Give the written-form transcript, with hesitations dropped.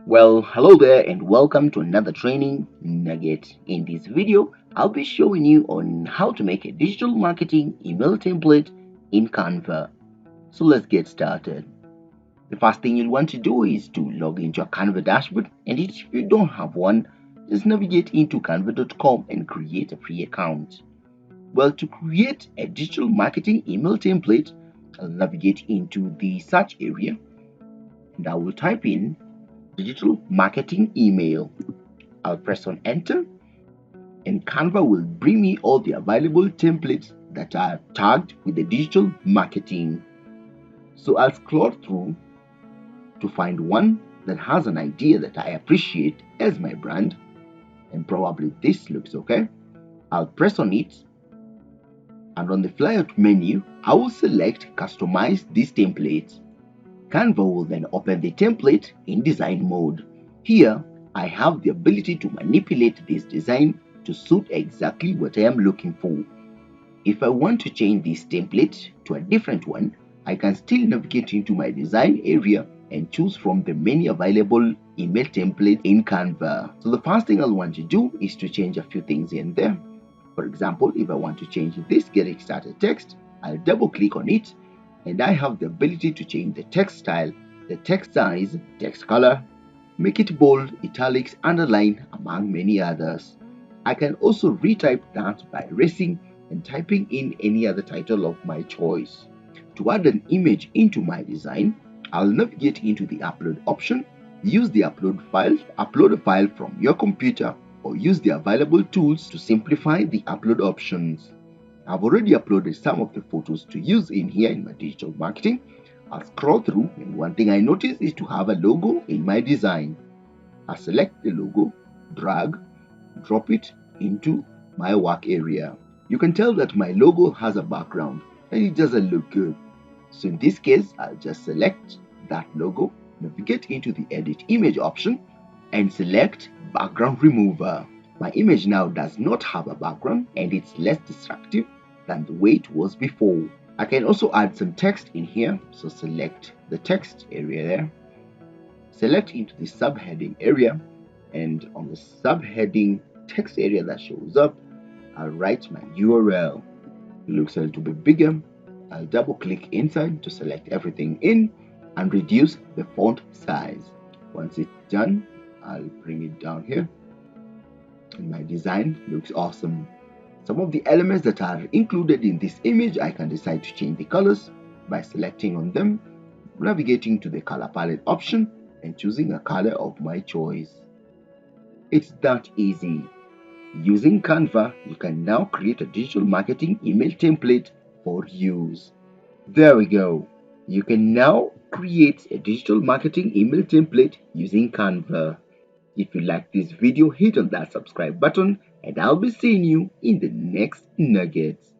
Well, hello there and welcome to another training nugget. In this video, I'll be showing you on how to make a digital marketing email template in Canva. So let's get started. The first thing you'll want to do is to log into your Canva dashboard, and if you don't have one, just navigate into canva.com and create a free account. Well, to create a digital marketing email template, I'll navigate into the search area and I will type in digital marketing email. I'll press on enter and Canva will bring me all the available templates that are tagged with the digital marketing. So I'll scroll through to find one that has an idea that I appreciate as my brand, and probably this looks okay. I'll press on it and on the flyout menu, I will select customize this template. Canva will then open the template in design mode. Here, I have the ability to manipulate this design to suit exactly what I am looking for. If I want to change this template to a different one, I can still navigate into my design area and choose from the many available email templates in Canva. So the first thing I'll want to do is to change a few things in there. For example, if I want to change this getting started text, I'll double click on it and I have the ability to change the text style, the text size, text color, make it bold, italics, underline, among many others. I can also retype that by erasing and typing in any other title of my choice. To add an image into my design, I'll navigate into the upload option, use the upload a file from your computer, or use the available tools to simplify the upload options. I've already uploaded some of the photos to use in here in my digital marketing. I'll scroll through and one thing I notice is to have a logo in my design. I'll select the logo, drag, drop it into my work area. You can tell that my logo has a background and it doesn't look good. So in this case, I'll just select that logo, navigate into the edit image option and select background remover. My image now does not have a background and it's less distractive than the way it was before. I can also add some text in here, so select the text area there, select into the subheading area, and on the subheading text area that shows up, I'll write my URL. It looks a little bit bigger. I'll double click inside to select everything in and reduce the font size. Once it's done, I'll bring it down here and my design looks awesome. Some of the elements that are included in this image, I can decide to change the colors by selecting on them, navigating to the color palette option and choosing a color of my choice. It's that easy. Using Canva, you can now create a digital marketing email template for use. There we go. You can now create a digital marketing email template using Canva. If you like this video, hit on that subscribe button and I'll be seeing you in the next nuggets.